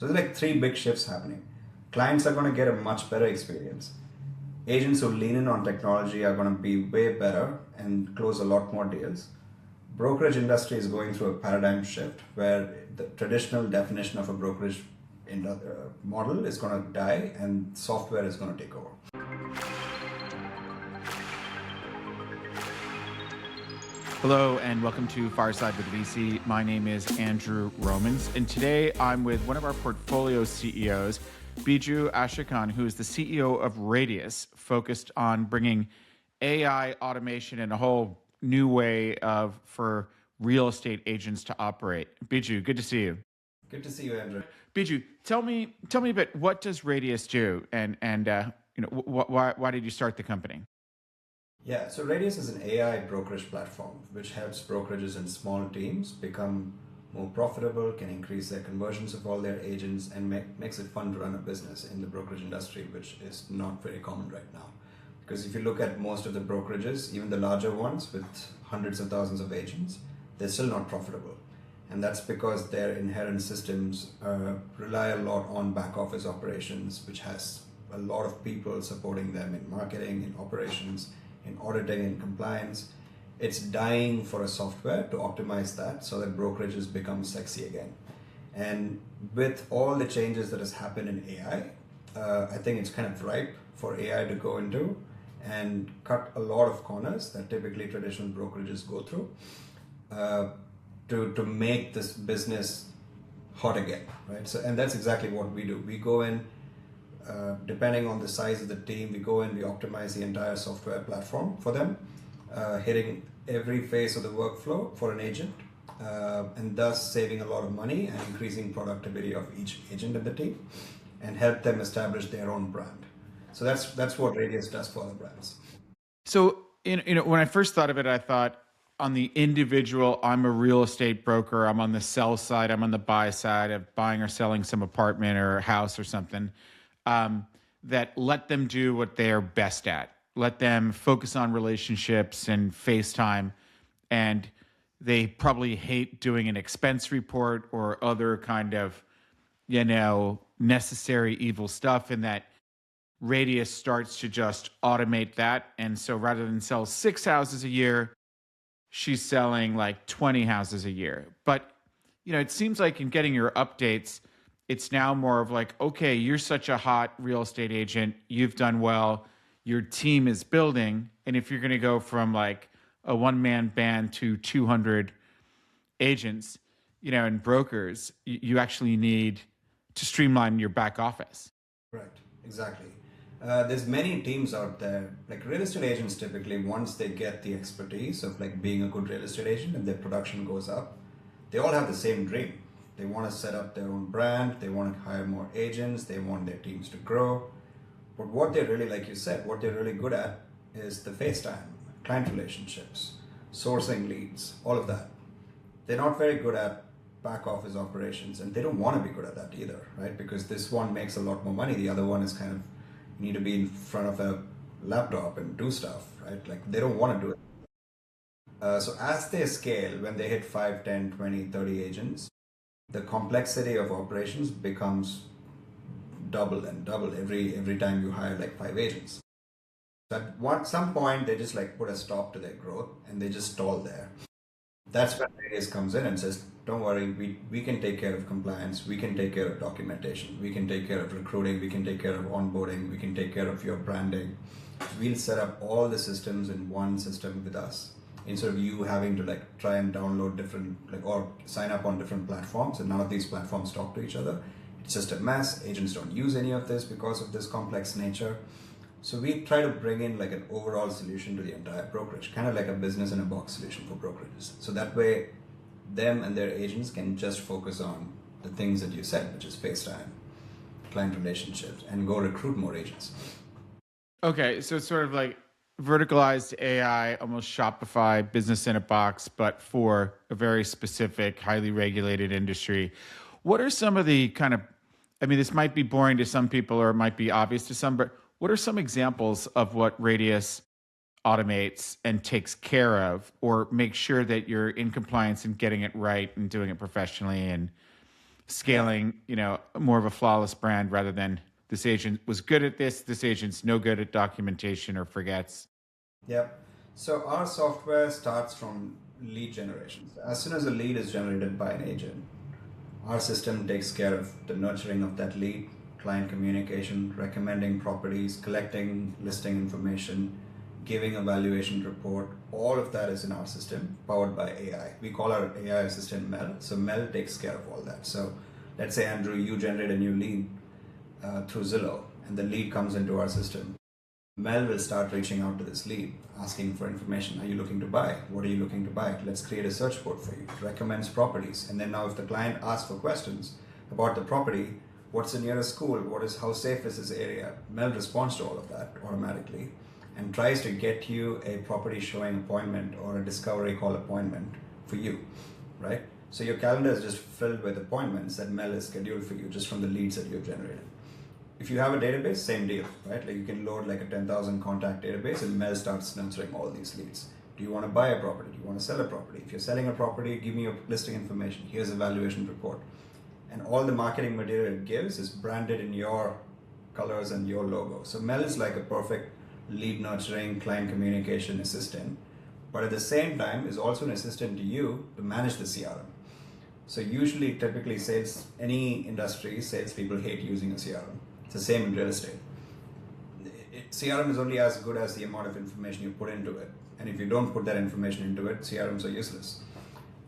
So there's like three big shifts happening. Clients are going to get a much better experience. Agents who lean in on technology are going to be way better and close a lot more deals. Brokerage industry is going through a paradigm shift where the traditional definition of a brokerage model is going to die and software is going to take over. Hello and welcome to Fireside with VC. My name is Andrew Romans, and today I'm with one of our portfolio CEOs, Biju Ashokan, who is the CEO of Radius, focused on bringing AI automation and a whole new way for real estate agents to operate. Biju, good to see you. Good to see you, Andrew. Biju, tell me a bit. What does Radius do, and why did you start the company? Yeah, so Radius is an AI brokerage platform which helps brokerages and small teams become more profitable, can increase their conversions of all their agents, and makes it fun to run a business in the brokerage industry, which is not very common right now. Because if you look at most of the brokerages, even the larger ones with hundreds of thousands of agents, they're still not profitable. And that's because their inherent systems rely a lot on back office operations, which has a lot of people supporting them in marketing, in operations, in auditing and compliance. It's dying for a software to optimize that so that brokerages become sexy again. And with all the changes that has happened in AI, I think it's kind of ripe for AI to go into and cut a lot of corners that typically traditional brokerages go through to make this business hot again, right? So, and that's exactly what we do. We go in, depending on the size of the team, we go in, we optimize the entire software platform for them, hitting every phase of the workflow for an agent, and thus saving a lot of money and increasing productivity of each agent in the team, and help them establish their own brand. So that's what Radius does for other brands. So, when I first thought of it, I thought on the individual, I'm a real estate broker. I'm on the sell side. I'm on the buy side of buying or selling some apartment or house or something. That let them do what they're best at. Let them focus on relationships and FaceTime. And they probably hate doing an expense report or other kind of, necessary evil stuff. And that Radius starts to just automate that. And so rather than sell 6 houses a year, she's selling like 20 houses a year. But, it seems like in getting your updates, it's now more of like, okay, you're such a hot real estate agent. You've done well. Your team is building. And if you're going to go from like a one-man band to 200 agents, and brokers, you actually need to streamline your back office. Right, exactly. There's many teams out there, like real estate agents typically, once they get the expertise of like being a good real estate agent and their production goes up, they all have the same dream. They want to set up their own brand. They want to hire more agents. They want their teams to grow. But what they're really, like you said, what they're really good at is the FaceTime, client relationships, sourcing leads, all of that. They're not very good at back office operations, and they don't want to be good at that either, right? Because this one makes a lot more money. The other one is kind of, you need to be in front of a laptop and do stuff, right? Like they don't want to do it. So as they scale, when they hit 5, 10, 20, 30 agents, the complexity of operations becomes double and double every time you hire like 5 agents. So at some point, they just like put a stop to their growth and they just stall there. That's when Radius comes in and says, don't worry, we can take care of compliance, we can take care of documentation, we can take care of recruiting, we can take care of onboarding, we can take care of your branding. We'll set up all the systems in one system with us, instead of you having to like try and download different or sign up on different platforms, and none of these platforms talk to each other. It's just a mess. Agents don't use any of this because of this complex nature. So we try to bring in like an overall solution to the entire brokerage, kind of like a business in a box solution for brokerages. So that way them and their agents can just focus on the things that you said, which is FaceTime, client relationships, and go recruit more agents. Okay, so it's sort of like verticalized AI, almost Shopify, business in a box, but for a very specific, highly regulated industry. What are some of the kind of, this might be boring to some people or it might be obvious to some, but what are some examples of what Radius automates and takes care of, or makes sure that you're in compliance and getting it right and doing it professionally and scaling, more of a flawless brand rather than this agent was good at this agent's no good at documentation or forgets. Yep. So our software starts from lead generation. As soon as a lead is generated by an agent, our system takes care of the nurturing of that lead, client communication, recommending properties, collecting listing information, giving a valuation report. All of that is in our system, powered by AI. We call our AI assistant Mel. So Mel takes care of all that. So let's say, Andrew, you generate a new lead through Zillow, and the lead comes into our system. Mel will start reaching out to this lead, asking for information. Are you looking to buy? What are you looking to buy? Let's create a search board for you. It recommends properties. And then now if the client asks for questions about the property, what's the nearest school? How safe is this area? Mel responds to all of that automatically and tries to get you a property showing appointment or a discovery call appointment for you, right? So your calendar is just filled with appointments that Mel is scheduled for you just from the leads that you've generated. If you have a database, same deal, right? Like you can load like a 10,000 contact database and Mel starts nurturing all these leads. Do you want to buy a property? Do you want to sell a property? If you're selling a property, give me your listing information. Here's a valuation report. And all the marketing material it gives is branded in your colors and your logo. So Mel is like a perfect lead nurturing client communication assistant, but at the same time is also an assistant to you to manage the CRM. So usually, typically any industry, salespeople hate using a CRM. It's the same in real estate. CRM is only as good as the amount of information you put into it. And if you don't put that information into it, CRMs are useless.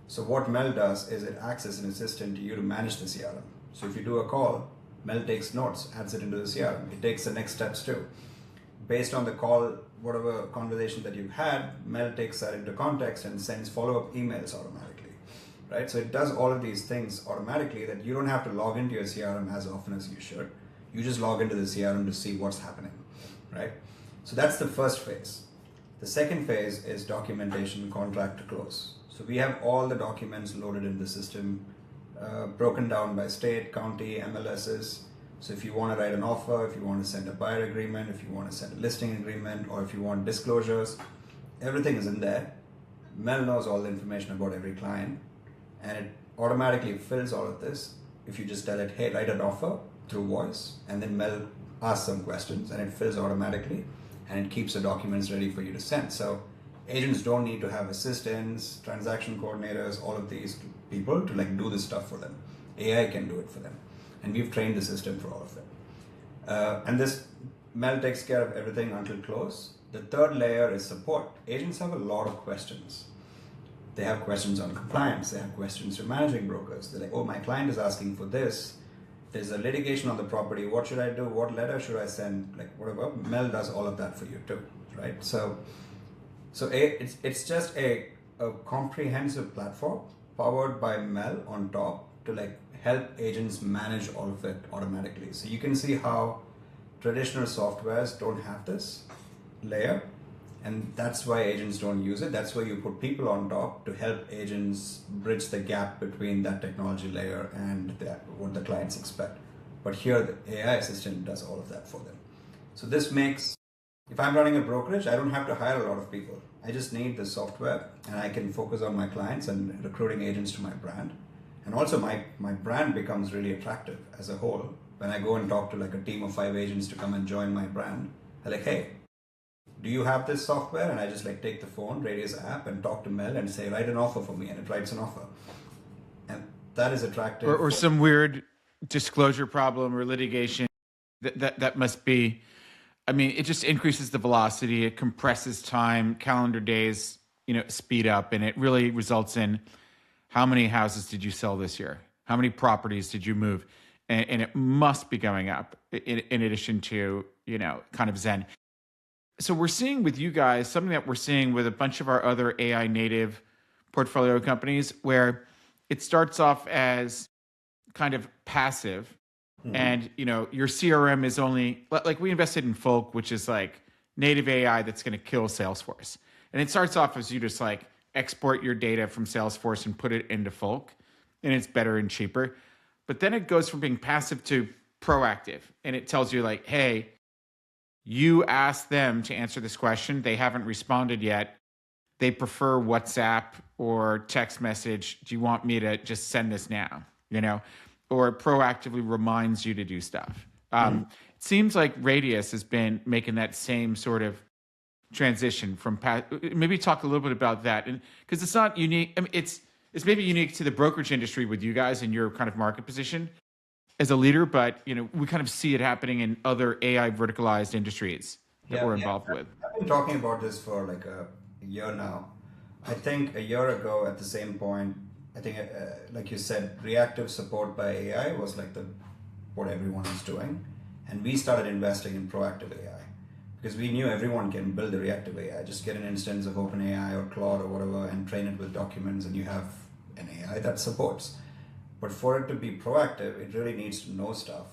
So what Mel does is it acts as an assistant to you to manage the CRM. So if you do a call, Mel takes notes, adds it into the CRM. It takes the next steps too. Based on the call, whatever conversation that you've had, Mel takes that into context and sends follow-up emails automatically, right? So it does all of these things automatically that you don't have to log into your CRM as often as you should. You just log into the CRM to see what's happening, right? So that's the first phase. The second phase is documentation, contract to close. So we have all the documents loaded in the system, broken down by state, county, MLSs. So if you want to write an offer, if you want to send a buyer agreement, if you want to send a listing agreement, or if you want disclosures, everything is in there. Mel knows all the information about every client, and it automatically fills all of this. If you just tell it, hey, write an offer through voice, and then Mel asks some questions and it fills automatically and it keeps the documents ready for you to send. So agents don't need to have assistants, transaction coordinators, all of these people to like do this stuff for them. AI can do it for them, and we've trained the system for all of it. And this Mel takes care of everything until close. The third layer is support. Agents have a lot of questions. They have questions on compliance. They have questions to managing brokers. They're like, oh, my client is asking for this. There's a litigation on the property. What should I do? What letter should I send? Like whatever. Mel does all of that for you too, right? So it's just a comprehensive platform powered by Mel on top to like help agents manage all of it automatically. So you can see how traditional softwares don't have this layer, and that's why agents don't use it. That's why you put people on top to help agents bridge the gap between that technology layer and what the clients expect. But here the AI assistant does all of that for them. So this makes, if I'm running a brokerage, I don't have to hire a lot of people. I just need the software and I can focus on my clients and recruiting agents to my brand. And also my brand becomes really attractive as a whole. When I go and talk to like a team of 5 agents to come and join my brand, they're like, hey, do you have this software? And I just like take the phone, Radius app, and talk to Mel and say, write an offer for me, and it writes an offer. And that is attractive. Or some weird disclosure problem or litigation that must be, I mean, it just increases the velocity, it compresses time, calendar days, speed up, and it really results in how many houses did you sell this year? How many properties did you move? And it must be going up in addition to, kind of Zen. So we're seeing with you guys something that we're seeing with a bunch of our other AI native portfolio companies, where it starts off as kind of passive. Mm-hmm. And, your CRM is only like we invested in Folk, which is like native AI that's going to kill Salesforce. And it starts off as you just like export your data from Salesforce and put it into Folk, and it's better and cheaper. But then it goes from being passive to proactive, and it tells you like, hey, you asked them to answer this question. They haven't responded yet. They prefer WhatsApp or text message. Do you want me to just send this now? or it proactively reminds you to do stuff. It seems like Radius has been making that same sort of transition from past. Maybe talk a little bit about that, and because it's not unique. I mean, it's maybe unique to the brokerage industry with you guys and your kind of market position as a leader, but we kind of see it happening in other AI verticalized industries that Yeah, we're yeah. involved with. I've been talking about this for like a year now. I think a year ago at the same point, I think, like you said, reactive support by AI was like the what everyone was doing, and we started investing in proactive AI because we knew everyone can build a reactive AI. Just get an instance of OpenAI or Claude or whatever, and train it with documents, and you have an AI that supports. But for it to be proactive, it really needs to know stuff.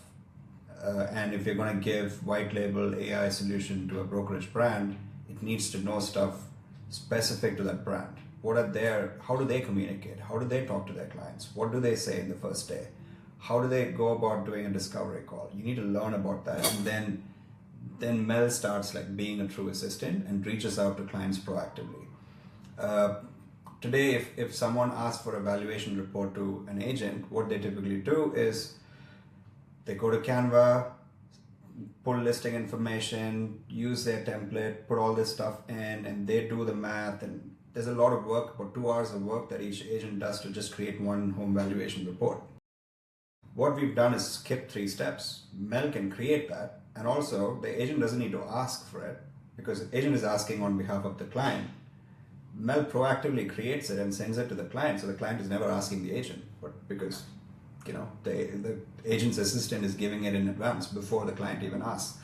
And if you're going to give white label AI solution to a brokerage brand, it needs to know stuff specific to that brand. How do they communicate? How do they talk to their clients? What do they say in the first day? How do they go about doing a discovery call? You need to learn about that. And then Mel starts like being a true assistant and reaches out to clients proactively. Today, if someone asks for a valuation report to an agent, what they typically do is they go to Canva, pull listing information, use their template, put all this stuff in, and they do the math. And there's a lot of work, about 2 hours of work that each agent does to just create one home valuation report. What we've done is skip 3 steps. Mel can create that, and also the agent doesn't need to ask for it because the agent is asking on behalf of the client. Mel proactively creates it and sends it to the client, so the client is never asking the agent, but because the agent's assistant is giving it in advance before the client even asks.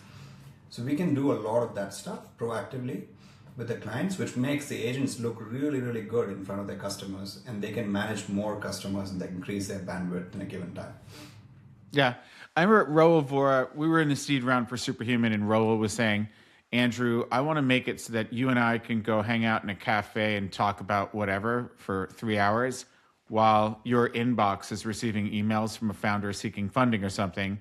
So we can do a lot of that stuff proactively with the clients, which makes the agents look really, really good in front of their customers, and they can manage more customers and they can increase their bandwidth in a given time. Yeah. I remember at Raul Vora, we were in the seed round for Superhuman, and Raul was saying, Andrew, I want to make it so that you and I can go hang out in a cafe and talk about whatever for 3 hours while your inbox is receiving emails from a founder seeking funding or something,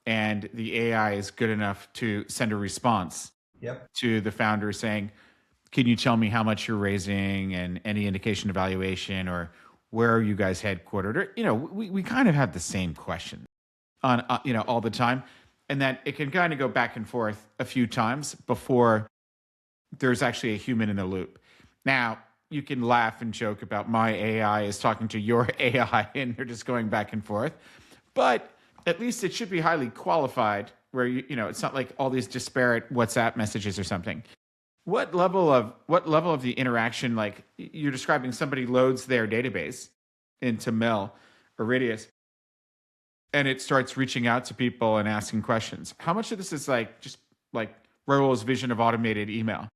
and the AI is good enough to send a response to the founder saying, can you tell me how much you're raising and any indication of valuation, or where are you guys headquartered? Or, we kind of have the same question on, all the time. And that it can kind of go back and forth a few times before there's actually a human in the loop. Now, you can laugh and joke about my AI is talking to your AI and they're just going back and forth. But at least it should be highly qualified where, it's not like all these disparate WhatsApp messages or something. What level of the interaction, like you're describing somebody loads their database into Mel or Radius, and it starts reaching out to people and asking questions. How much of this is just like Raul's vision of automated email?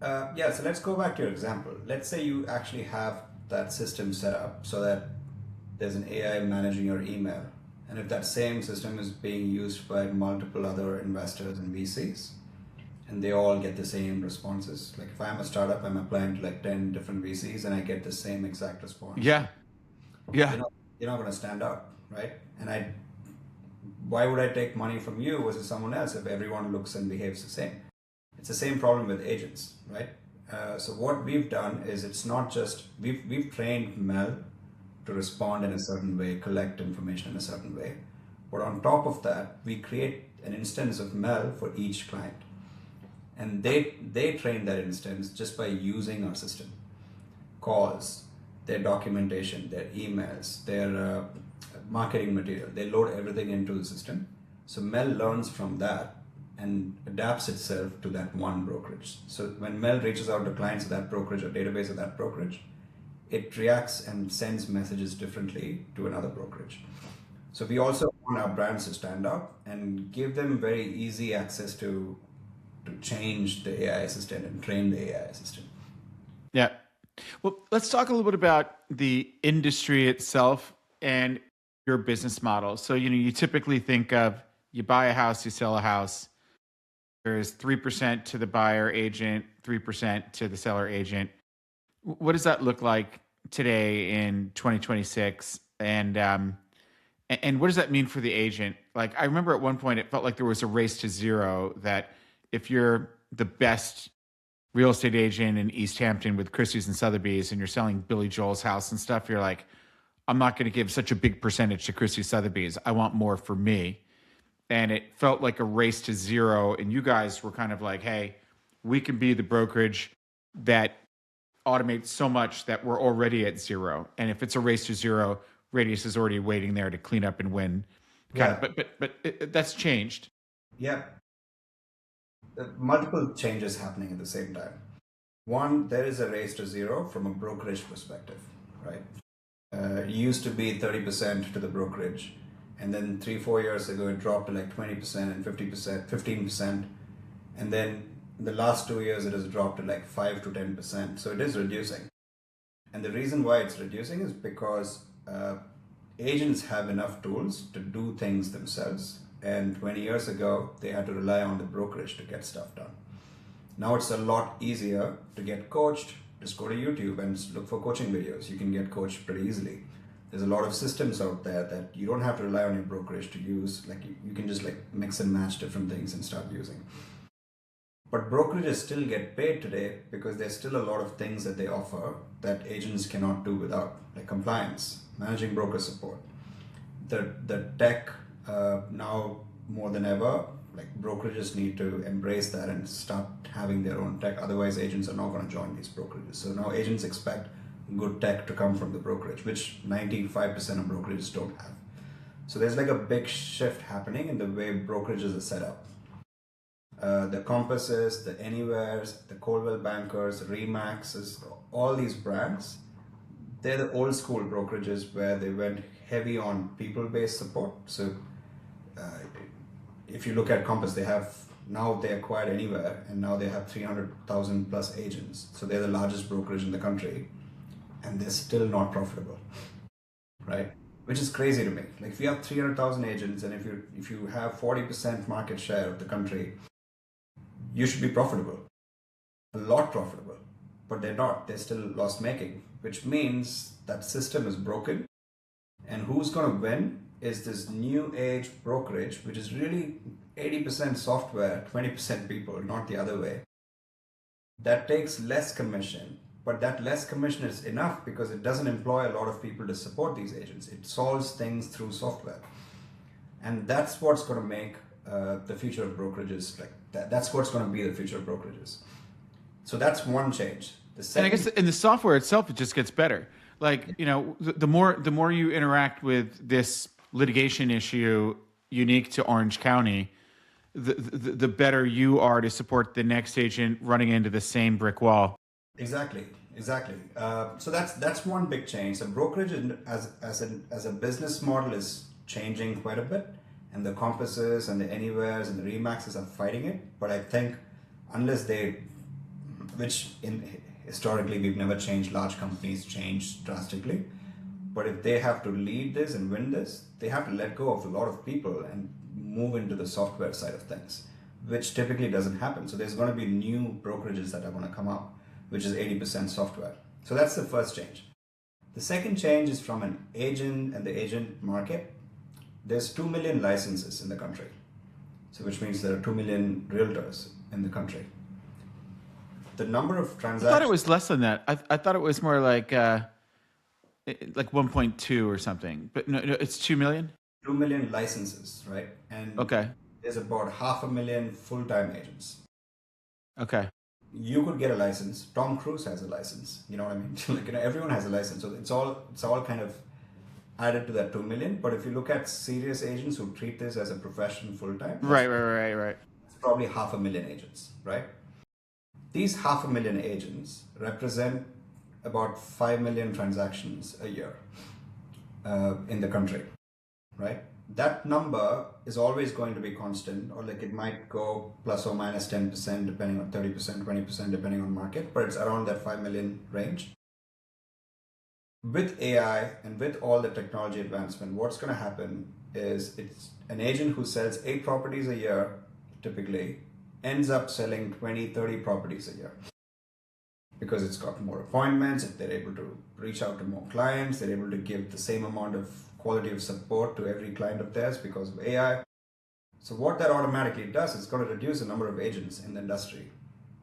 So let's go back to your example. Let's say you actually have that system set up so that there's an AI managing your email. And if that same system is being used by multiple other investors and VCs, and they all get the same responses. Like if I'm a startup, I'm applying to like 10 different VCs and I get the same exact response. Yeah. You're not going to stand out, right? And why would I take money from you versus someone else if everyone looks and behaves the same? It's the same problem with agents, right? So what we've done is it's not just, we've trained Mel to respond in a certain way, collect information in a certain way. But on top of that, we create an instance of Mel for each client. And they train that instance just by using our system. Calls, their documentation, their emails, their marketing material. They load everything into the system. So Mel learns from that and adapts itself to that one brokerage. So when Mel reaches out to clients of that brokerage or database of that brokerage, it reacts and sends messages differently to another brokerage. So we also want our brands to stand out and give them very easy access to change the AI assistant and train the AI assistant. Yeah. Well, let's talk a little bit about the industry itself and your business model. So, you typically think of, you buy a house, you sell a house. There's 3% to the buyer agent, 3% to the seller agent. What does that look like today in 2026? And what does that mean for the agent? Like, I remember at one point it felt like there was a race to zero, that if you're the best real estate agent in East Hampton with Christie's and Sotheby's and you're selling Billy Joel's house and stuff, you're like, I'm not going to give such a big percentage to Christy Sotheby's. I want more for me. And it felt like a race to zero. And you guys were kind of like, hey, we can be the brokerage that automates so much that we're already at zero. And if it's a race to zero, Radius is already waiting there to clean up and win. That's changed. Yeah. Multiple changes happening at the same time. One, there is a race to zero from a brokerage perspective, right? It used to be 30% to the brokerage. And then 3-4 years ago, it dropped to like 20% and 50%, 15%. And then in the last 2 years, it has dropped to like 5 to 10%. So it is reducing. And the reason why it's reducing is because agents have enough tools to do things themselves. And 20 years ago, they had to rely on the brokerage to get stuff done. Now it's a lot easier to get coached. Just go to YouTube and look for coaching videos. You can get coached pretty easily. There's a lot of systems out there that you don't have to rely on your brokerage to use. Like you can just like mix and match different things and start using. But brokerages still get paid today because there's still a lot of things that they offer that agents cannot do without, like compliance, managing broker support. The tech now more than ever, like brokerages need to embrace that and start having their own tech. Otherwise, agents are not going to join these brokerages. So now agents expect good tech to come from the brokerage, which 95% of brokerages don't have. So there's like a big shift happening in the way brokerages are set up. The Compasses, the Anywheres, the Coldwell Bankers, Remaxes, all these brands, they're the old school brokerages where they went heavy on people-based support. So if you look at Compass, they acquired Anywhere, and now they have 300,000 plus agents. So they're the largest brokerage in the country, and they're still not profitable, right? Which is crazy to me. Like if you have 300,000 agents, and if you have 40% market share of the country, you should be profitable, a lot profitable, but they're not. They're still loss-making, which means that system is broken. And who's going to win is this new age brokerage, which is really 80% software, 20% people, not the other way. That takes less commission, but that less commission is enough because it doesn't employ a lot of people to support these agents. It solves things through software. And that's what's going to make the future of brokerages like that. That's what's going to be the future of brokerages. So that's one change. And I guess in the software itself, it just gets better. Like, you know, the more you interact with this litigation issue unique to Orange County, the better you are to support the next agent running into the same brick wall. Exactly. So that's one big change. The brokerage as a business model is changing quite a bit, and the Compasses and the Anywheres and the Remaxes are fighting it. But I think unless historically we've never changed, large companies change drastically. But if they have to lead this and win this, they have to let go of a lot of people and move into the software side of things, which typically doesn't happen. So there's going to be new brokerages that are going to come up, which is 80% software. So that's the first change. The second change is from an agent and the agent market. There's 2 million licenses in the country. So which means there are 2 million realtors in the country. The number of transactions... I thought it was less than that. I thought it was more like 1.2 or something. But no, it's 2 million? 2 million licenses, right? And okay. There's about 500,000 full-time agents. Okay. You could get a license. Tom Cruise has a license. You know what I mean? Everyone has a license. So it's all kind of added to that 2 million. But if you look at serious agents who treat this as a profession full-time, right. It's probably 500,000 agents, right? These 500,000 agents represent about 5 million transactions a year in the country, right? That number is always going to be constant, or like it might go plus or minus 10% depending on 30%, 20% depending on market, but it's around that 5 million range. With AI and with all the technology advancement, what's going to happen is it's an agent who sells 8 properties a year typically ends up selling 20, 30 properties a year because it's got more appointments, they're able to reach out to more clients, they're able to give the same amount of quality of support to every client of theirs because of AI. So what that automatically does is going to reduce the number of agents in the industry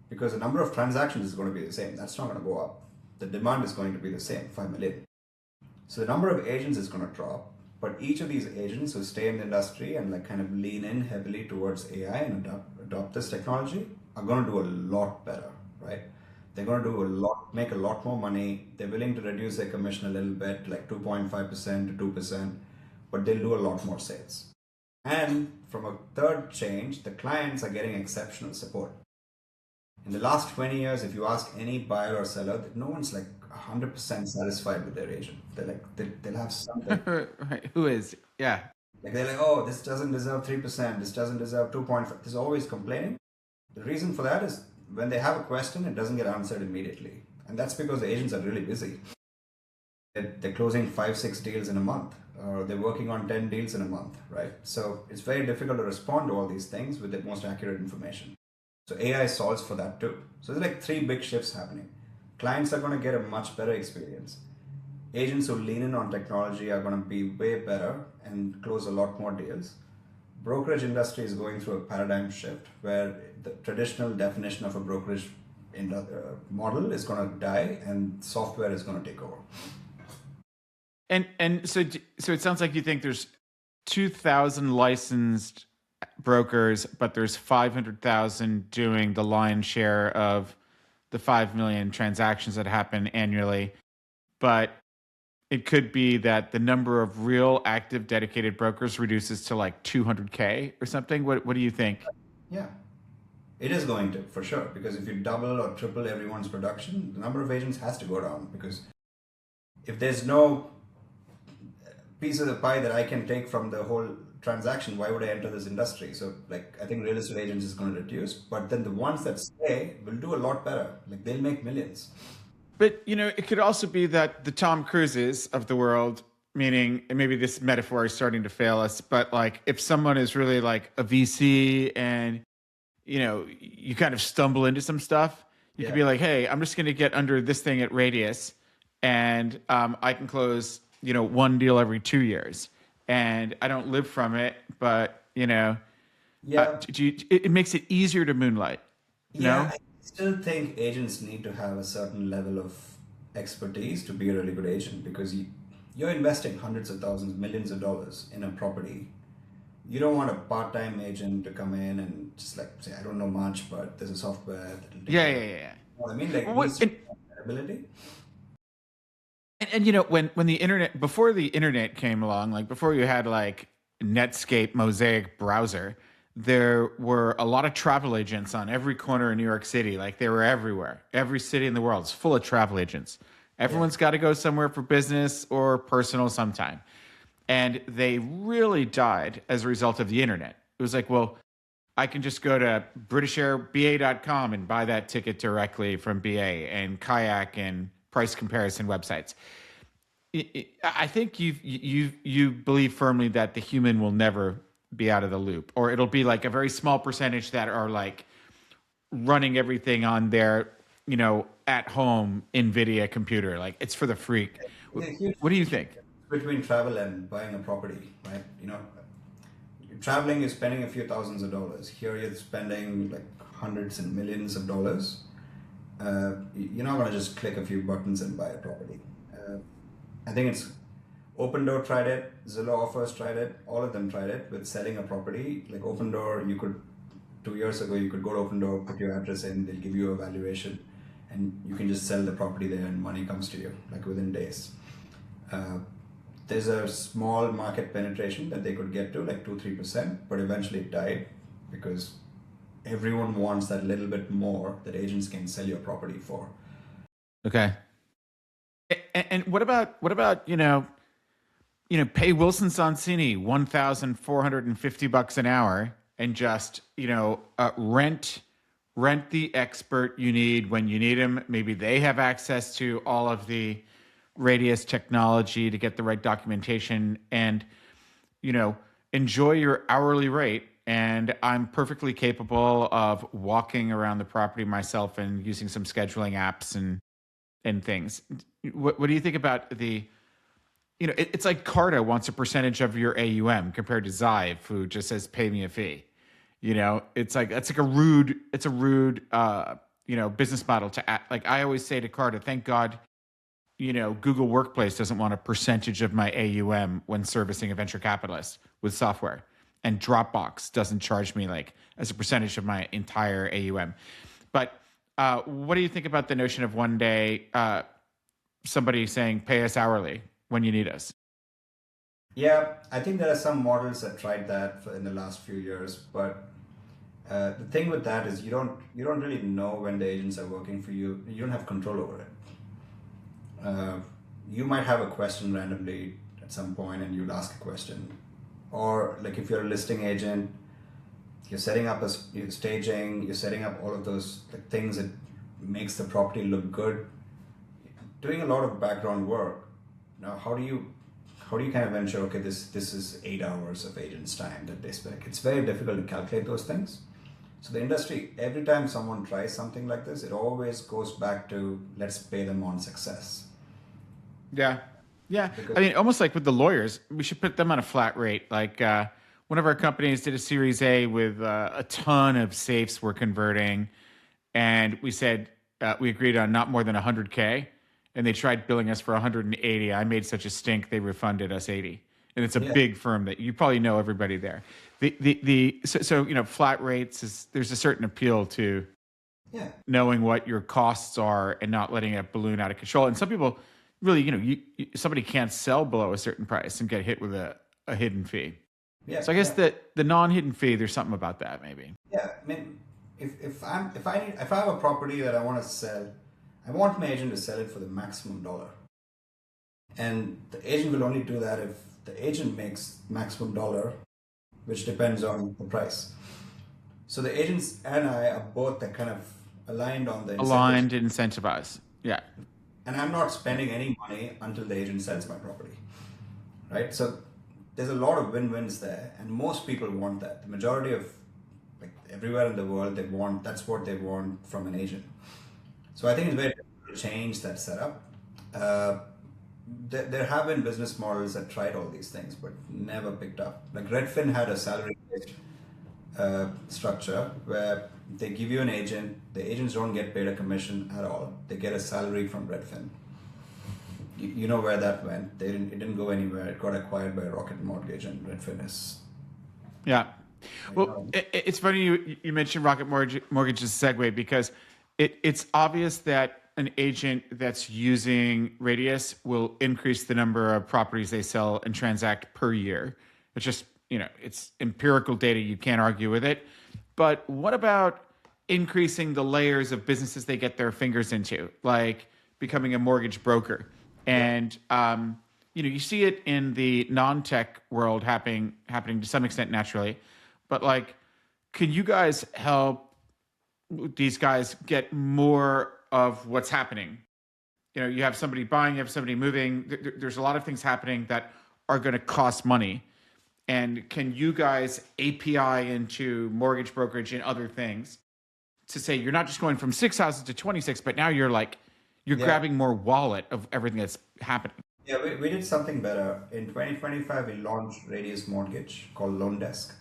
because the number of transactions is going to be the same. That's not going to go up. The demand is going to be the same, 5 million. So the number of agents is going to drop, but each of these agents who stay in the industry and like kind of lean in heavily towards AI and adopt this technology are going to do a lot better, right? They're going to do a lot, make a lot more money. They're willing to reduce their commission a little bit, like 2.5% to 2%, but they'll do a lot more sales. And from a third change, the clients are getting exceptional support. In the last 20 years, if you ask any buyer or seller, no one's like 100% satisfied with their agent. They're like, they'll have something. Right. Who is? Yeah. Like they're like, oh, this doesn't deserve 3%, this doesn't deserve 2.5. There's always complaining. The reason for that is when they have a question, it doesn't get answered immediately. And that's because the agents are really busy. They're closing 5, 6 deals in a month, or they're working on 10 deals in a month, right? So it's very difficult to respond to all these things with the most accurate information. So AI solves for that too. So there's like three big shifts happening. Clients are going to get a much better experience. Agents who lean in on technology are going to be way better and close a lot more deals. Brokerage industry is going through a paradigm shift where the traditional definition of a brokerage model is going to die and software is going to take over. And so it sounds like you think there's 2,000 licensed brokers, but there's 500,000 doing the lion's share of the 5 million transactions that happen annually. But it could be that the number of real active dedicated brokers reduces to like 200K or something. What do you think? Yeah, it is going to, for sure, because if you double or triple everyone's production, the number of agents has to go down, because if there's no piece of the pie that I can take from the whole transaction, why would I enter this industry? So like, I think real estate agents is going to reduce, but then the ones that stay will do a lot better. Like they'll make millions. But, it could also be that the Tom Cruises of the world, meaning, and maybe this metaphor is starting to fail us, but like if someone is really like a VC and, you kind of stumble into some stuff, you could be like, hey, I'm just going to get under this thing at Radius and I can close, one deal every 2 years. And I don't live from it, but, it makes it easier to moonlight. Yeah, No? I still think agents need to have a certain level of expertise to be a really good agent, because you're investing hundreds of thousands, millions of dollars in a property. You don't want a part-time agent to come in and just like say, I don't know much, but there's a software that will take Yeah. care of it. You know what I mean? Like it What, needs to be ability. and when the internet, before the internet came along, like before you had like Netscape Mosaic browser, there were a lot of travel agents on every corner in New York City. Like they were everywhere. Every city in the world is full of travel agents. Everyone's got to go somewhere for business or personal sometime. And they really died as a result of the internet. It was like, well, I can just go to BritishAirBA.com and buy that ticket directly from BA, and Kayak and price comparison websites. I think you believe firmly that the human will never be out of the loop, or it'll be like a very small percentage that are like running everything on their, at home NVIDIA computer. Like it's for the freak. There's a huge What do you think? between travel and buying a property, right? Traveling is spending a few thousands of dollars. Here you're spending like hundreds and millions of dollars. You're not going to just click a few buttons and buy a property. I think it's Open Door tried it, Zillow Offers tried it, all of them tried it with selling a property. Like Open Door, 2 years ago, you could go to Open Door, put your address in, they'll give you a valuation, and you can just sell the property there and money comes to you like within days. There's a small market penetration that they could get to, like 2-3%, but eventually it died because everyone wants that little bit more that agents can sell your property for. Okay. And what about pay Wilson Sonsini $1,450 an hour and just rent the expert you need when you need him. Maybe they have access to all of the Radius technology to get the right documentation, and enjoy your hourly rate. And I'm perfectly capable of walking around the property myself and using some scheduling apps and things. What do you think about the? It's like Carta wants a percentage of your AUM compared to Zive, who just says pay me a fee. It's a rude business model to act. Like I always say to Carta, thank God Google Workplace doesn't want a percentage of my AUM when servicing a venture capitalist with software. And Dropbox doesn't charge me like as a percentage of my entire AUM. But what do you think about the notion of one day somebody saying, pay us hourly when you need us? Yeah, I think there are some models that tried that in the last few years, but the thing with that is you don't really know when the agents are working for you. You don't have control over it. You might have a question randomly at some point, and you'll ask a question, or like if you're a listing agent, you're setting up you're staging, you're setting up all of those like, things that makes the property look good, doing a lot of background work. Now, how do you kind of ensure, okay, this is 8 hours of agent's time that they spend? It's very difficult to calculate those things. So the industry, every time someone tries something like this, it always goes back to let's pay them on success. Yeah. Yeah. Because I mean, almost like with the lawyers, we should put them on a flat rate. Like one of our companies did a Series A with a ton of safes we're converting. And we said we agreed on not more than 100K. And they tried billing us for 180. I made such a stink, they refunded us 80. And it's a yeah, big firm that you probably know everybody there. So flat rates there's a certain appeal to yeah, knowing what your costs are and not letting it balloon out of control. And some people really, somebody can't sell below a certain price and get hit with a hidden fee. yeah, So I guess yeah, that the non-hidden fee, there's something about that maybe. yeah. I mean, if I have a property that I want to sell, I want my agent to sell it for the maximum dollar. And the agent will only do that if the agent makes maximum dollar, which depends on the price. So the agents and I are both that kind of aligned on the incentives. Aligned and incentivized. Yeah. And I'm not spending any money until the agent sells my property, right? So there's a lot of win-wins there, and most people want that. The majority of like everywhere in the world, that's what they want from an agent. So I think it's very difficult to change that setup. Uh, there have been business models that tried all these things but never picked up. Like Redfin had a salary-based structure where they give you an agent. The agents don't get paid a commission at all. They get a salary from Redfin. You know where that went. It didn't go anywhere. It got acquired by Rocket Mortgage, and Redfin is Yeah. like, Well, it's funny you mentioned Rocket Mortgage's segue because it's obvious that an agent that's using Radius will increase the number of properties they sell and transact per year. It's just, it's empirical data. You can't argue with it. But what about increasing the layers of businesses they get their fingers into, like becoming a mortgage broker? And, you see it in the non-tech world happening to some extent naturally. But like, can you guys help these guys get more of what's happening? You have somebody buying, you have somebody moving. There's a lot of things happening that are going to cost money. And can you guys API into mortgage brokerage and other things to say you're not just going from 6 houses to 26, but now you're yeah, grabbing more wallet of everything that's happening? yeah. We did something better in 2025. We launched Radius Mortgage called Loan Desk,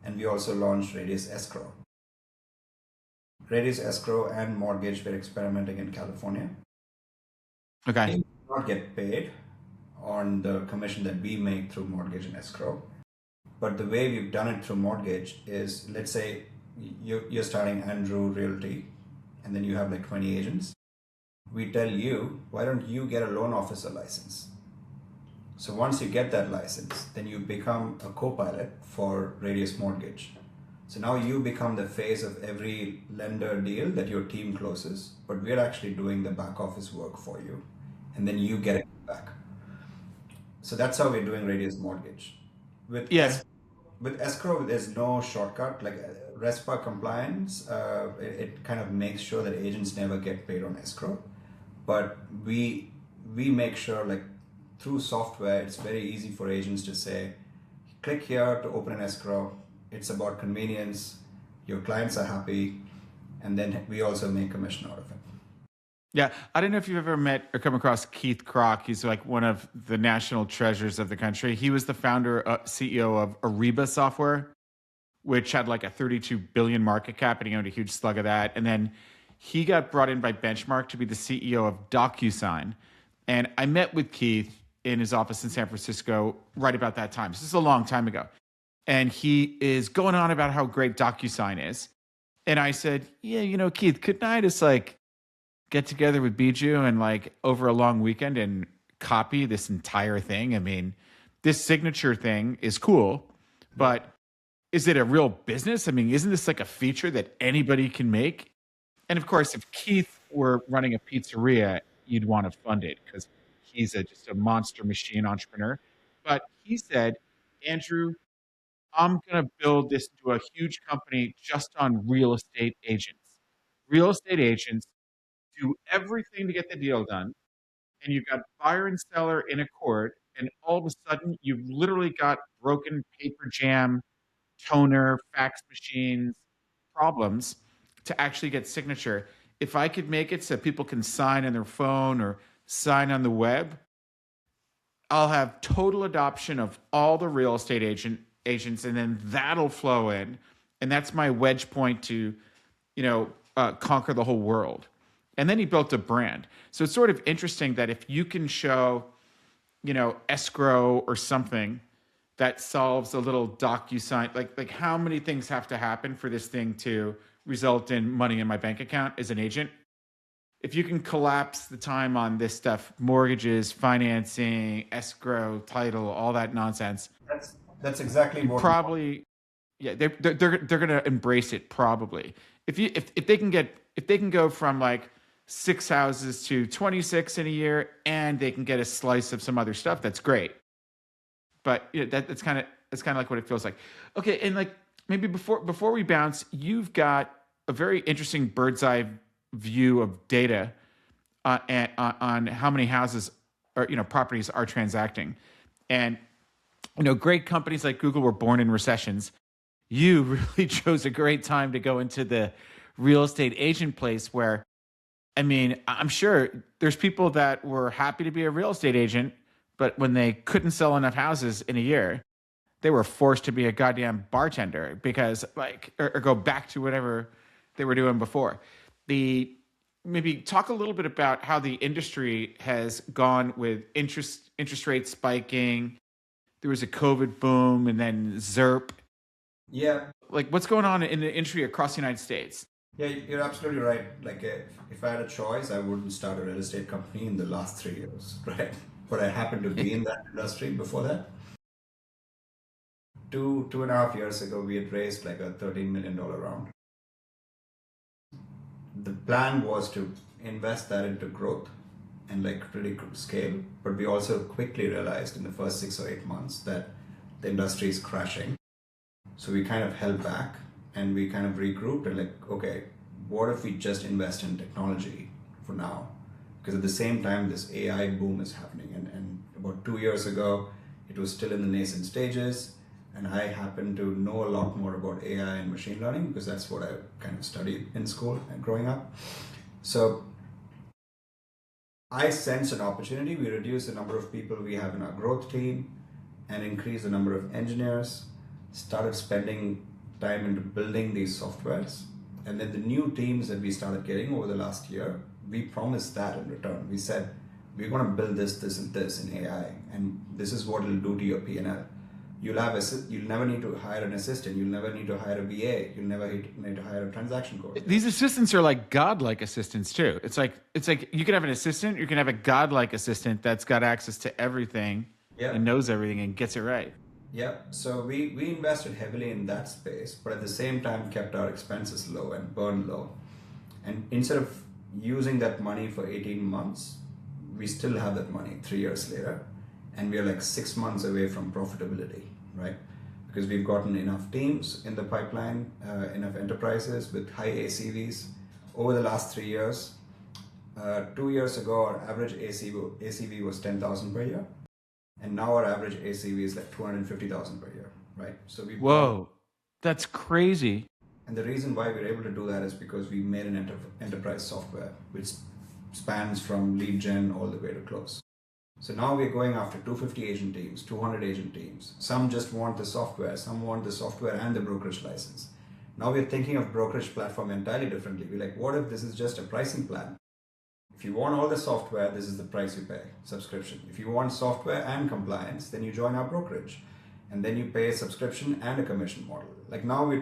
and we also launched Radius Escrow. Radius Escrow and Mortgage, we're experimenting in California. Okay. We do not get paid on the commission that we make through Mortgage and Escrow. But the way we've done it through Mortgage is, let's say you're starting Andrew Realty, and then you have like 20 agents. We tell you, why don't you get a loan officer license? So once you get that license, then you become a co-pilot for Radius Mortgage. So now you become the face of every lender deal that your team closes, but we're actually doing the back office work for you, and then you get it back. So that's how we're doing Radius Mortgage. With Yeah. with escrow, there's no shortcut. Like RESPA compliance, it kind of makes sure that agents never get paid on escrow, but we make sure, like through software, it's very easy for agents to say, click here to open an escrow. It's about convenience. Your clients are happy, and then we also make commission out of it. Yeah. I don't know if you've ever met or come across Keith Kroc. He's like one of the national treasures of the country. He was the founder, CEO of Ariba Software, which had like a 32 billion market cap, and he owned a huge slug of that. And then he got brought in by Benchmark to be the CEO of DocuSign. And I met with Keith in his office in San Francisco right about that time. This is a long time ago. And he is going on about how great DocuSign is. And I said, yeah, Keith, couldn't I just like get together with Biju and like over a long weekend and copy this entire thing? I mean, this signature thing is cool, but is it a real business? I mean, isn't this like a feature that anybody can make? And of course, if Keith were running a pizzeria, you'd want to fund it because he's just a monster machine entrepreneur. But he said, Andrew, I'm going to build this into a huge company just on real estate agents. Real estate agents do everything to get the deal done. And you've got buyer and seller in a court. And all of a sudden, you've literally got broken paper jam, toner, fax machines, problems to actually get signature. If I could make it so people can sign on their phone or sign on the web, I'll have total adoption of all the real estate agents, and then that'll flow in, and that's my wedge point to, conquer the whole world. And then he built a brand. So it's sort of interesting that if you can show, escrow or something that solves a little DocuSign, like how many things have to happen for this thing to result in money in my bank account as an agent? If you can collapse the time on this stuff, mortgages, financing, escrow, title, all that nonsense, That's exactly what probably, yeah, they're gonna embrace it probably. If they can go from like 6 houses to 26 in a year, and they can get a slice of some other stuff, that's great. But that's kind of like what it feels like. Okay, and like maybe before we bounce, you've got a very interesting bird's eye view of data on how many houses or properties are transacting, and great companies like Google were born in recessions. You really chose a great time to go into the real estate agent place where, I mean, I'm sure there's people that were happy to be a real estate agent, but when they couldn't sell enough houses in a year, they were forced to be a goddamn bartender because or go back to whatever they were doing before. Maybe talk a little bit about how the industry has gone with interest rates spiking. There was a COVID boom and then ZERP. Yeah, Like what's going on in the industry across the United States? yeah, you're absolutely right. Like, if I had a choice, I wouldn't start a real estate company in the last 3 years, right? But I happened to be in that industry before that. 2.5 years ago, we had raised like a $13 million round. The plan was to invest that into growth and like really scale, but we also quickly realized in the first 6 or 8 months that the industry is crashing. So we kind of held back and we kind of regrouped and like, okay, what if we just invest in technology for now? Because at the same time, this AI boom is happening. And about 2 years ago, it was still in the nascent stages. And I happen to know a lot more about AI and machine learning because that's what I kind of studied in school and growing up. So I sensed an opportunity. We reduced the number of people we have in our growth team and increased the number of engineers, started spending time into building these softwares. And then the new teams that we started getting over the last year, we promised that in return. We said, we're going to build this, this, and this in AI. And this is what it'll do to your P&L. You'll never need to hire an assistant. You'll never need to hire a VA. You'll never need to hire a transaction coordinator. These assistants are like godlike assistants too. It's like you can have an assistant, you can have a godlike assistant that's got access to everything and knows everything and gets it right. Yeah, so we invested heavily in that space, but at the same time kept our expenses low and burn low. And instead of using that money for 18 months, we still have that money 3 years later, and we are like 6 months away from profitability, right? Because we've gotten enough teams in the pipeline, enough enterprises with high ACVs. Over the last 3 years, 2 years ago, our average ACV was 10,000 per year. And now our average ACV is like 250,000 per year, right? So Whoa, that's crazy. And the reason why we're able to do that is because we made an enterprise software which spans from lead gen all the way to close. So now we're going after 250 agent teams, 200 agent teams. Some just want the software, some want the software and the brokerage license. Now we're thinking of brokerage platform entirely differently. We're like, what if this is just a pricing plan? If you want all the software, this is the price you pay, subscription. If you want software and compliance, then you join our brokerage. And then you pay a subscription and a commission model. Like now,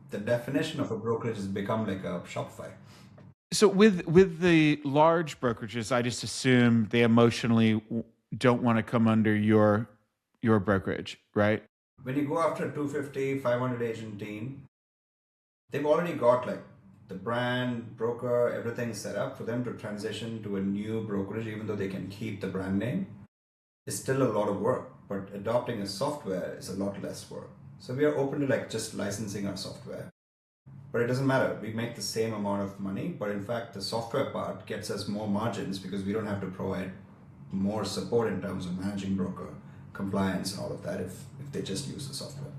the definition of a brokerage has become like a Shopify. So with the large brokerages, I just assume they emotionally don't want to come under your brokerage, right? When you go after a 250, 500 agent team, they've already got like the brand, broker, everything set up. For them to transition to a new brokerage, even though they can keep the brand name, is still a lot of work. But adopting a software is a lot less work. So we are open to like just licensing our software. But it doesn't matter. We make the same amount of money, but in fact, the software part gets us more margins because we don't have to provide more support in terms of managing broker, compliance, and all of that if they just use the software.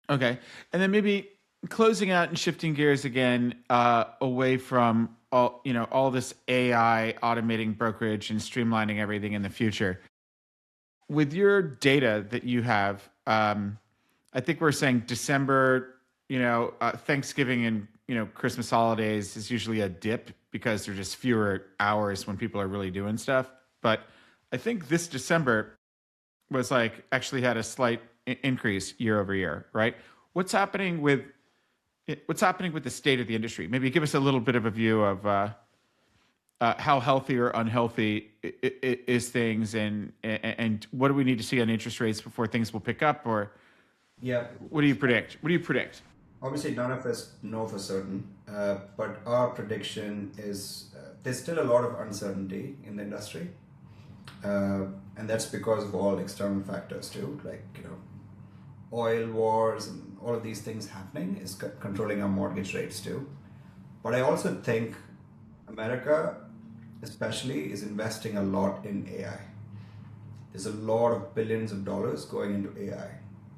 Okay. And then maybe closing out and shifting gears again away from all this AI automating brokerage and streamlining everything in the future. With your data that you have, I think we're saying December, Thanksgiving and Christmas holidays is usually a dip because there's just fewer hours when people are really doing stuff. But I think this December was actually had a slight increase year over year, right? What's happening with the state of the industry? Maybe give us a little bit of a view of how healthy or unhealthy is things, and what do we need to see on interest rates before things will pick up? Or what do you predict? Obviously, none of us know for certain, but our prediction is there's still a lot of uncertainty in the industry, and that's because of all external factors too, like oil wars and all of these things happening is controlling our mortgage rates too. But I also think America, especially, is investing a lot in AI. There's a lot of billions of dollars going into AI,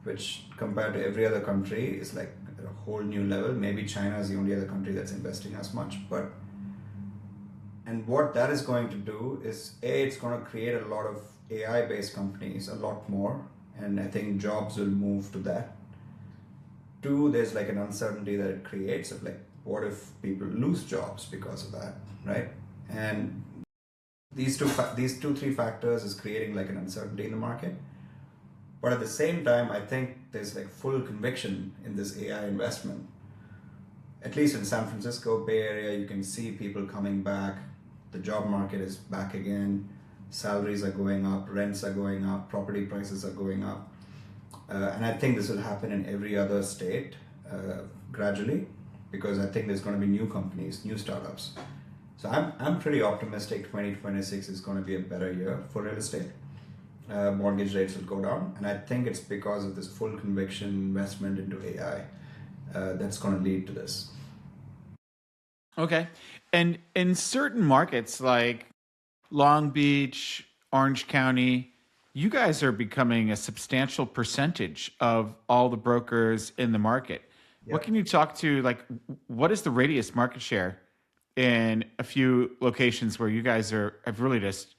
which compared to every other country is like at a whole new level. Maybe China is the only other country that's investing as much, and what that is going to do is it's going to create a lot of AI based companies, a lot more, and I think jobs will move to that. Two, there's like an uncertainty that it creates of like, what if people lose jobs because of that, right? And these two, three factors is creating like an uncertainty in the market. But at the same time, I think there's like full conviction in this AI investment. At least in San Francisco Bay Area, you can see people coming back. The job market is back again. Salaries are going up, rents are going up, property prices are going up. And I think this will happen in every other state gradually, because I think there's going to be new companies, new startups. So I'm pretty optimistic 2026 is going to be a better year for real estate. Mortgage rates will go down, and I think it's because of this full conviction investment into AI that's going to lead to this. Okay. And in certain markets like Long Beach, Orange County, you guys are becoming a substantial percentage of all the brokers in the market. Yep. What can you talk to, what is the Radius market share in a few locations where you guys have really just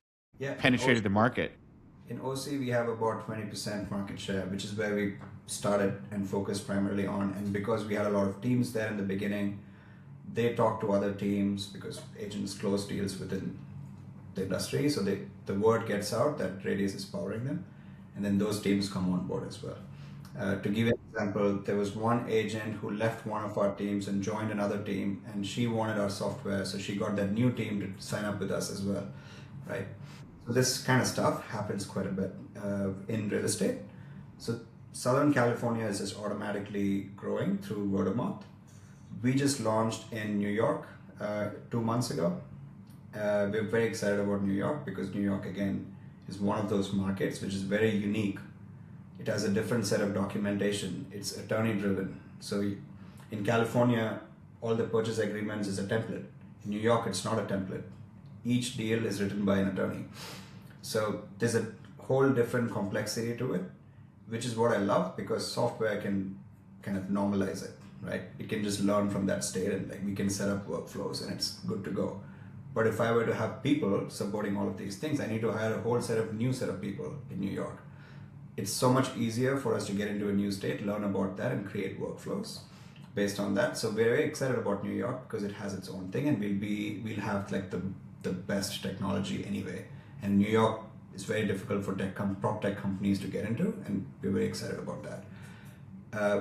penetrated the market? In OC, we have about 20% market share, which is where we started and focused primarily on. And because we had a lot of teams there in the beginning, they talk to other teams because agents close deals within the industry. So the word gets out that Radius is powering them. And then those teams come on board as well. To give you an example, there was one agent who left one of our teams and joined another team, and she wanted our software. So she got that new team to sign up with us as well, right? So this kind of stuff happens quite a bit in real estate. So Southern California is just automatically growing through word of mouth. We just launched in New York 2 months ago. We're very excited about New York because New York, again, is one of those markets which is very unique. It has a different set of documentation. It's attorney driven. So in California, all the purchase agreements is a template. In New York, it's not a template. Each deal is written by an attorney. So there's a whole different complexity to it, which is what I love because software can kind of normalize it, right? It can just learn from that state and we can set up workflows and it's good to go. But if I were to have people supporting all of these things, I need to hire a whole new set of people in New York. It's so much easier for us to get into a new state, learn about that and create workflows based on that. So we're very excited about New York because it has its own thing, and we'll have the best technology anyway. And New York is very difficult for prop tech companies to get into, and we're very excited about that.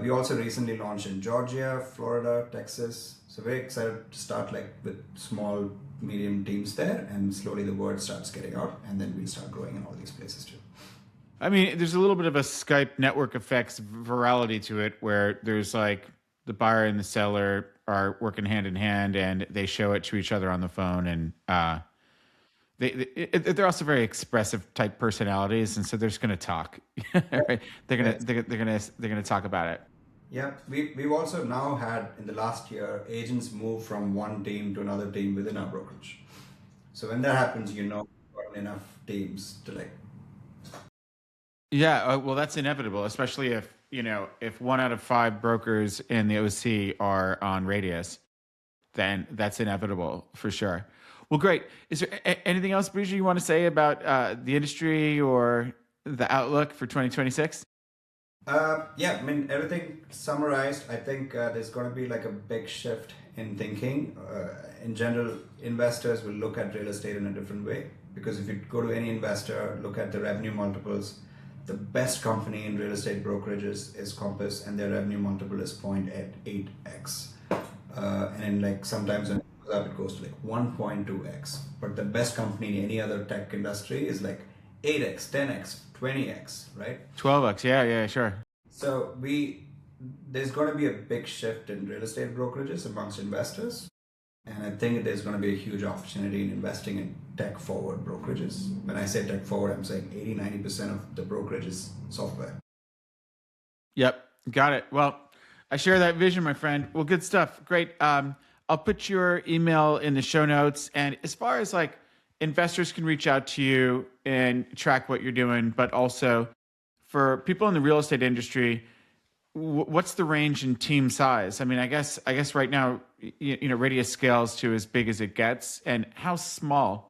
We also recently launched in Georgia, Florida, Texas. So very excited to start like with small, medium teams there, and slowly the word starts getting out, and then we'll start growing in all these places too. I mean, there's a little bit of a Skype network effects virality to it, where there's like the buyer and the seller are working hand in hand, and they show it to each other on the phone, and they're also very expressive type personalities, and so they're just going to talk. Right? They're gonna talk about it. Yeah, we've also now had in the last year agents move from one team to another team within our brokerage. So when that happens, you know, we've got enough teams to like. Yeah, well, that's inevitable, especially if if 1 out of 5 brokers in the OC are on Radius, then that's inevitable for sure. Well, great. Is there anything else, Biju, you want to say about the industry or the outlook for 2026? Yeah, I mean, everything summarized, I think there's going to be like a big shift in thinking. In general, investors will look at real estate in a different way, because if you go to any investor, look at the revenue multiples, the best company in real estate brokerages is Compass, and their revenue multiple is 0.8x. And like sometimes when it goes up, it goes to like 1.2x. But the best company in any other tech industry is like 8x, 10x, 20x, right? 12x, yeah, sure. So there's going to be a big shift in real estate brokerages amongst investors. And I think there's going to be a huge opportunity in investing in tech forward brokerages. When I say tech forward, I'm saying 80-90% of the brokerage is software. Yep, got it. Well, I share that vision, my friend. Well, good stuff. Great. I'll put your email in the show notes. And as far as like investors can reach out to you and track what you're doing, but also for people in the real estate industry, what's the range in team size? I mean, I guess right now, Radius scales to as big as it gets. And how small?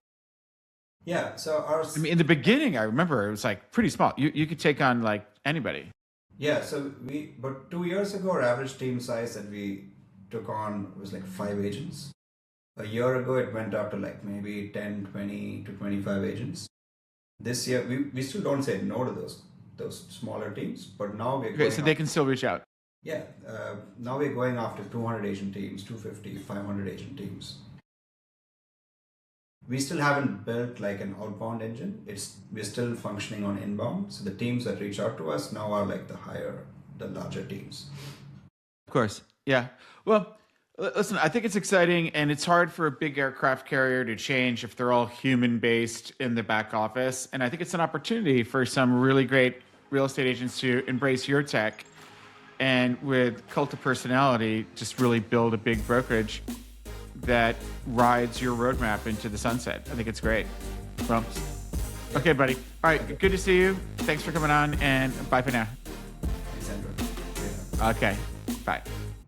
Yeah. So I mean, in the beginning, I remember it was like pretty small. You could take on like anybody. Yeah. So but 2 years ago, our average team size that we took on was like 5 agents. A year ago, it went up to like maybe 10, 20 to 25 agents. This year, we still don't say no to those smaller teams, but now we're okay, so they can still reach out. Yeah, now we're going after 200 agent teams, 250, 500 agent teams. We still haven't built like an outbound engine. We're still functioning on inbound. So the teams that reach out to us now are like the larger teams. Of course, yeah. Well, listen, I think it's exciting, and it's hard for a big aircraft carrier to change if they're all human-based in the back office. And I think it's an opportunity for some really great real estate agents to embrace your tech and with Cult of Personality, just really build a big brokerage that rides your roadmap into the sunset. I think it's great. Well, okay, buddy. All right, good to see you. Thanks for coming on, and bye for now. Thanks, Andrew. Yeah. Okay, bye.